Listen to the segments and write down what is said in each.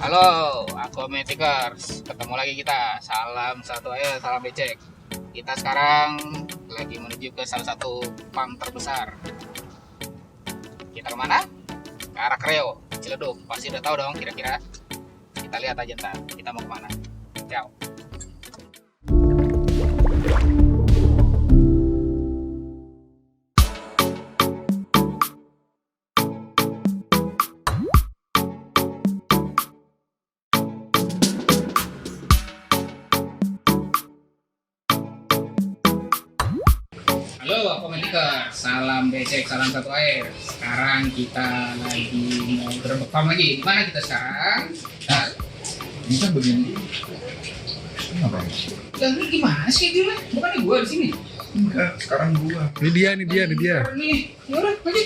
Halo, aku Metikers. Ketemu lagi kita. Salam satu aja, salam becek. Kita sekarang lagi menuju ke salah satu pam terbesar. Kita kemana? Ke arah Kreo, Ciledug. Pasti udah tahu dong kira-kira. Kita lihat aja ntar, kita mau kemana. Ciao. Halo, aku Metikers. Salam becek, salam satu air. Sekarang kita lagi mau gerbek farm lagi. Di mana kita sekarang? Nah, Ini kan begini. Ngapain? dan ini gimana sih dia? Bukannya gua di sini. Enggak, sekarang gua. Ini dia. Nih, yaudah, lagi.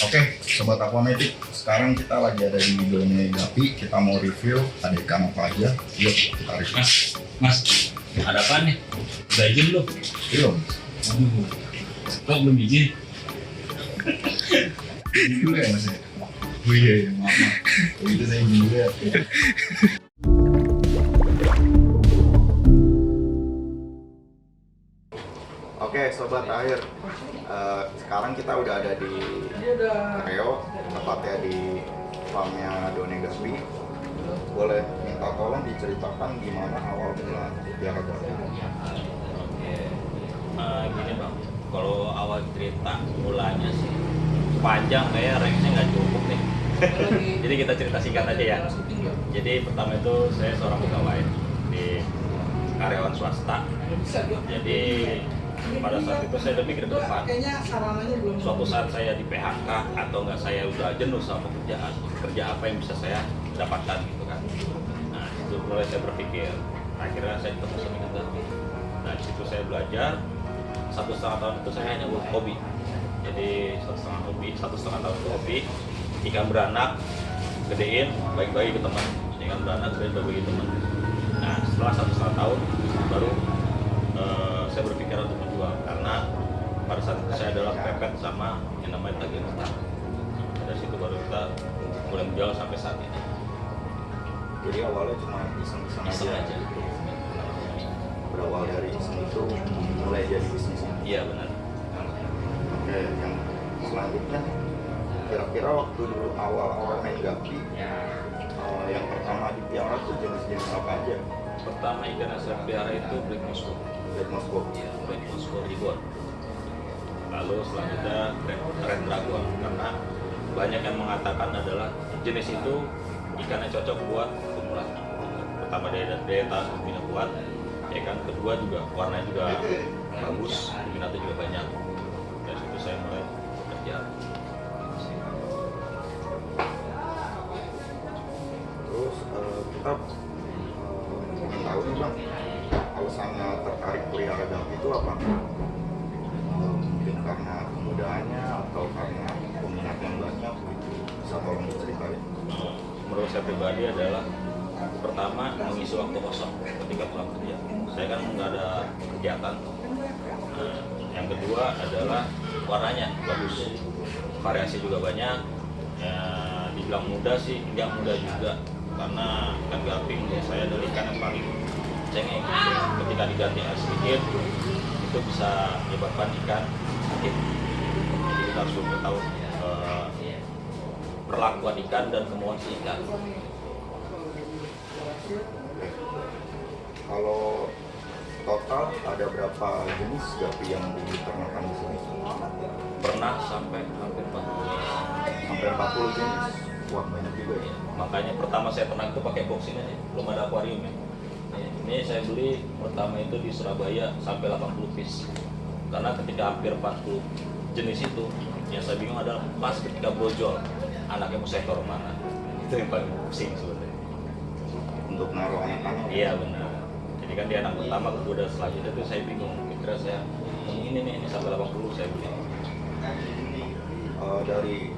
Oke, sobat Aquamatic. Sekarang kita lagi ada di Done Gapi. Kita mau review ada ikan apa aja. Yuk, kita review. Mas, ada apa nih? Udah izin belum? Belum. Aduh, kok belum izin? Ini dulu ya mas ya? Oh iya, maaf. Begitu saya izin dulu ya. Oke, sobat akhir. Sekarang kita udah ada di Kreo, tepatnya di farmnya Done Gapi. Boleh minta tolong diceritakan gimana awal mula piara gapi? Gini bang, kalau awal cerita mulanya sih panjang, kayak range-nya nggak cukup nih. Jadi kita cerita singkat aja ya. Jadi pertama itu saya seorang pegawai di karyawan swasta. Jadi pada saat itu saya udah mikir ke depan. Suatu saat saya di PHK atau enggak saya udah jenuh sama pekerjaan, kerja apa yang bisa saya dapatkan gitu kan. Nah itu mulai saya berpikir. Akhirnya saya ketemu sama ikan gapi. Nah di situ saya belajar. 1,5 tahun itu saya hanya buat hobi. Jadi 1,5 tahun itu hobi. Ikan beranak, gedein, bagi-bagi ke teman. Ikan beranak, gedein, bagi-bagi ke teman. Nah setelah 1,5 tahun baru saya berpikir untuk menjual, karena pada saat itu saya adalah pepet sama yang namanya tagihan utang. Dari situ baru kita mulai menjual sampai saat ini. Jadi awalnya cuma iseng-iseng Iseng aja. aja. Berawal dari iseng itu mulai jadi bisnis. Iya benar. Oke, yang selanjutnya kira-kira waktu dulu awal-awal main gapi, yang pertama dipiara tuh jenis-jenis apa aja? Pertama ikan yang saya pelihara itu Black Moscow. Black Moscow. Black Moscow ribbon. Lalu selanjutnya Red Dragon, karena banyak yang mengatakan adalah jenis itu ikannya cocok buat pemula. Pertama daya tahan turbinnya kuat, ya kan. Kedua juga warnanya juga bagus, minatnya juga banyak. Dari situ saya mulai bekerja. Terus kita ingin tahu nih bang, alasannya tertarik pelihara gapi itu apa? Mungkin karena kemudahannya atau karena peminat yang banyak gitu. Bisa tolong diceritain? Menurut saya pribadi adalah pertama mengisi waktu kosong ketika pulang kerja. Saya kan nggak ada kegiatan. Yang kedua adalah warnanya bagus, variasi juga banyak. Ya, dibilang mudah sih nggak mudah juga, karena ikan gapi menurut saya adalah ikan yang paling cengeng. Ketika diganti air sedikit itu bisa menyebabkan ikan sakit. Jadi kita harus tahu perlakuan ikan dan kemauan si ikan. Kalau total ada berapa jenis gapi yang diternakan di sini? Pernah sampai hampir 40 jenis. Sampai 40 jenis. Wah banyak juga ya. Makanya pertama saya ternak itu pakai box ini aja, belum ada akuarium ya. Ini saya beli pertama itu di Surabaya sampai 80 piece. Karena ketika hampir 40 jenis itu, yang saya bingung adalah pas ketika brojol, anaknya mau saya taruh mana. Itu yang paling pusing sebenarnya. Untuk naruh anak-anak. Iya benar. Jadi kan di anak pertama, kedua dan selanjutnya itu saya bingung. Kira saya ini nih, ini sampai 80 saya beli. Dari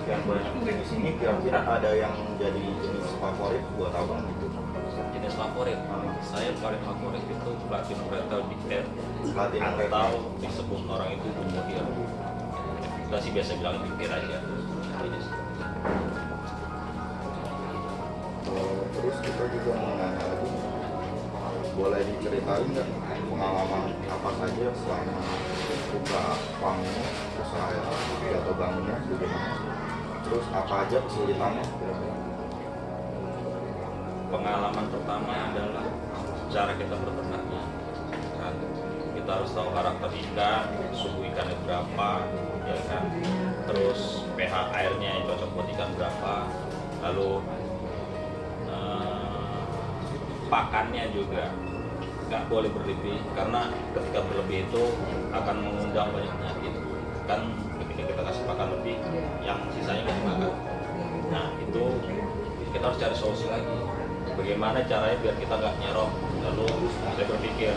yang banyak jenis ini kira-kira ada yang jadi jenis favorit buat abang gitu? Jenis favorit, saya paling favorit itu Platinum Red Tail Big Head, Platinum Red atau disebut orang itu Bumodier. Kita sih biasa bilang Big Head aja. saya juga mau nanya lagi, boleh diceritain nggak pengalaman apa saja selama buka farm ini, usaha jatuh bangunnya bagaimana, terus apa aja kesulitannya kira-kira? Pengalaman pertama adalah cara kita berternaknya kan. Kita harus tahu karakter ikan, suhu ikannya berapa, ya kan, terus pH airnya yang cocok buat ikan berapa, lalu pakannya juga nggak boleh berlebih, karena ketika berlebih itu akan mengundang banyak penyakit kan. Ketika kita kasih pakan lebih, yang sisanya nggak dimakan, nah itu kita harus cari solusi lagi, bagaimana caranya biar kita nggak nyerok. Lalu saya berpikir,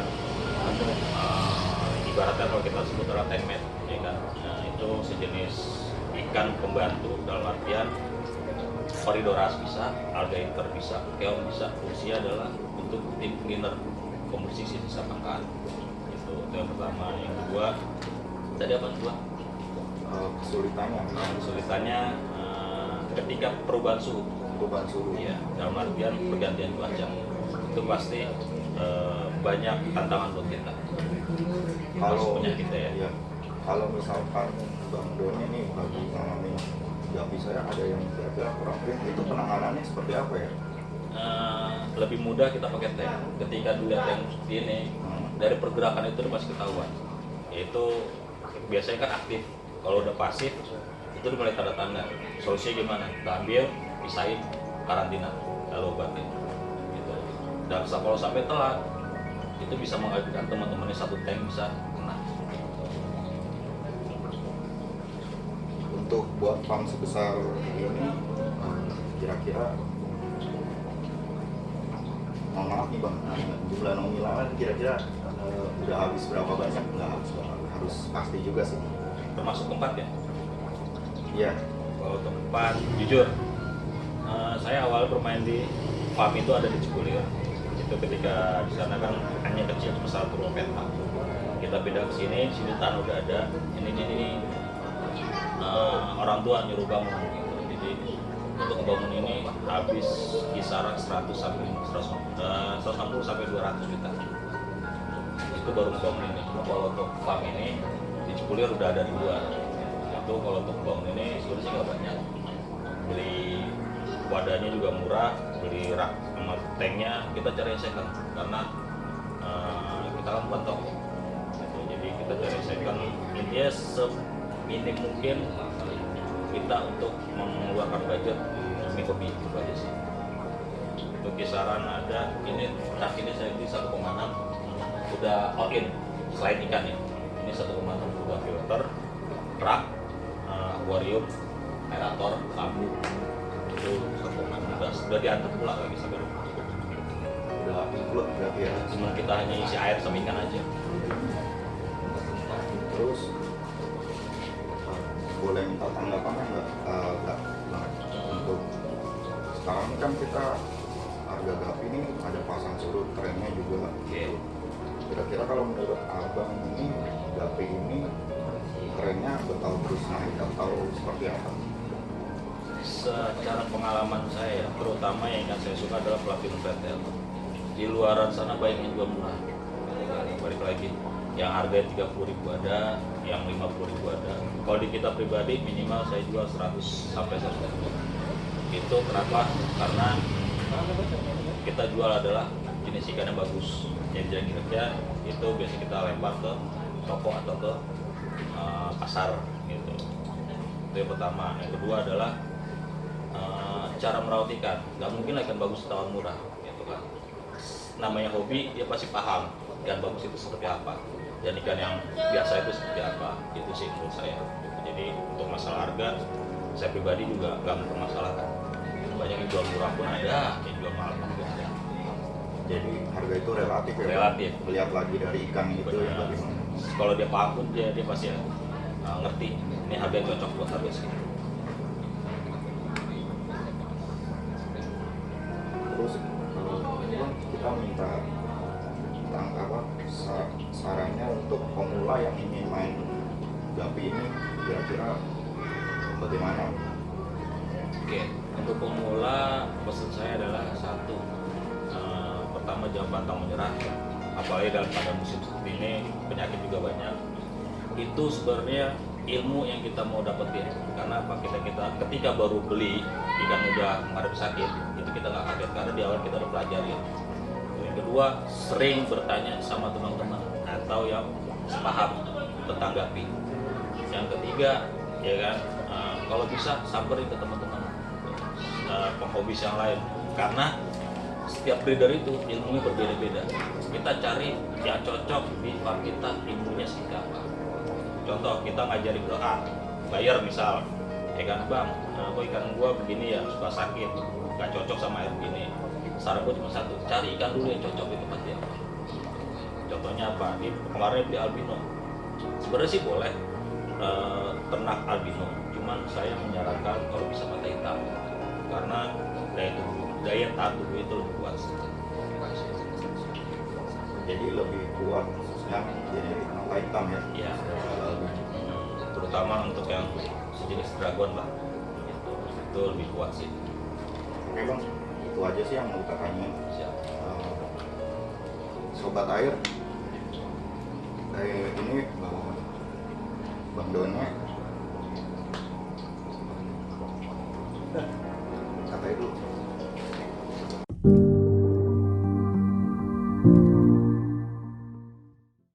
ibaratnya kalau kita sebut adalah tankmet, ya kan, nah, itu sejenis ikan pembantu, dalam artian Corydoras bisa, alligator bisa, keong bisa. Fungsinya adalah untuk deep cleaner, pembersih sisa makan. Itu yang pertama. Yang kedua, tadi apa kedua? Kesulitannya ketika perubahan suhu. Ya, dalam artian pergantian cuaca itu pasti banyak tantangan buat kita. Kalau penyakitnya ya. Iya. Kalau misalkan Bang Doni nih lagi ngalamin gapi saya ada yang kira-kira kurang fit, itu penanganannya seperti apa ya? Lebih mudah kita pakai tank. Ketika dilihat tank seperti ini, dari pergerakan itu udah pasti ketahuan. Yaitu biasanya kan aktif. Kalau udah pasif, itu udah mulai tanda-tanda. Solusinya gimana? Kita ambil, pisahin, karantina, lalu obatin. Gitu. Dan kalau sampai telat, itu bisa mengakibatkan teman-temannya satu tank bisa kena. Untuk buat farm sebesar ini, kira-kira mohon maaf nih Bang, jumlah nominalnya kira-kira udah habis berapa banyak? Nggak habis banget, harus pasti juga sih. Termasuk tempat ya? Iya. Kalau tempat, jujur, saya awal bermain di farm itu ada di Cipulir. Itu ketika di sana kan hanya kecil sebesar turun peta. Kita pindah ke sini tanah udah ada. Ini orang tua nyuruh bangun gitu. Jadi untuk bangun ini habis kisaran 100 sampai 160 sampai 200 juta. Itu baru membangun ini. Kalau untuk farm ini di Cipulir udah ada 2. Itu kalau untuk bangun ini sebenarnya nggak banyak. Beli wadahnya juga murah, beli rak sama tanknya kita cari second karena kita kan bukan toko. Gitu. Jadi kita cari second, intinya seminim mungkin kita untuk mengeluarkan budget demi hobi itu aja sih. Itu kisaran ada ini rak ini saya beli 1,6 udah all in selain ikan ya. Ini 1,6 udah filter, rak, aquarium, aerator, lampu. Itu 1,6 udah diantar pula lagi sampai rumah. Udah include berarti ya. Cuma kita hanya isi air sama ikan aja. Terus boleh minta tanggapannya nggak? Nggak banget. Untuk sekarang kan kita harga gapi ini ada pasang surut, trennya juga. Oke. Kira-kira kalau menurut abang ini gapi ini trennya bakal terus naik atau seperti apa? Secara pengalaman saya, terutama yang saya suka adalah Platinum Red Tail. Di luaran sana banyak yang jual murah. Balik lagi, yang harganya 30.000 ada, yang 50.000 ada. Kalau di kita pribadi minimal saya jual 100 sampai 150. Itu kenapa? Karena kita jual adalah jenis ikan yang bagus. Yang jarang kerja itu biasanya kita lempar ke toko atau ke pasar gitu. Itu yang pertama. Yang kedua adalah cara merawat ikan. Nggak mungkin lah ikan bagus tawar murah gitu kan. Namanya hobi, dia pasti paham ikan bagus itu seperti apa dan ikan yang biasa itu seperti apa. Itu sih menurut saya. Jadi untuk masalah harga, saya pribadi juga nggak mempermasalahkan. Banyak yang jual murah pun ada, yang jual mahal pun ada. Jadi harga itu relatif ya. Relatif. Lihat lagi dari ikan itu Benar. yang bagaimana. Kalau dia paham pun dia pasti ngerti ini harga yang cocok buat harga segitu. Terus kita minta sarannya untuk pemula yang ingin main gapi ini kira-kira bagaimana? Oke, untuk pemula pesan saya adalah satu, jangan pantang menyerah. Apalagi dalam pada musim seperti ini, penyakit juga banyak. Itu sebenarnya ilmu yang kita mau dapetin. Karena apa? Kita ketika baru beli ikan udah menghadapi sakit, itu kita nggak kaget karena di awal kita udah pelajarin. Yang kedua, sering bertanya sama teman-teman atau yang sepaham tetanggapi. Yang ketiga, ya kan, kalau bisa samperin ke teman-teman penghobis yang lain, karena setiap breeder itu ilmunya berbeda-beda. Kita cari yang cocok di farm kita, ilmunya seperti apa. Contoh, kita ngajari bayar misal, ya kan bang, kok ikan gua begini ya, suka sakit, gak cocok sama air begini. Saran gua cuma satu, cari ikan dulu yang cocok di tempat dia. Contohnya apa? Di kemarin beli albino. Sebenarnya sih boleh ternak albino, cuman saya menyarankan kalau bisa mata hitam, karena daya tahan tubuh itu lebih kuat. Jadi lebih kuat yang jadi mata hitam ya. Ya, terutama untuk yang sejenis dragon lah, itu lebih kuat sih. Oke bang, itu aja sih yang mau kita tanyain. Siap. Sobat air, ini Bang Done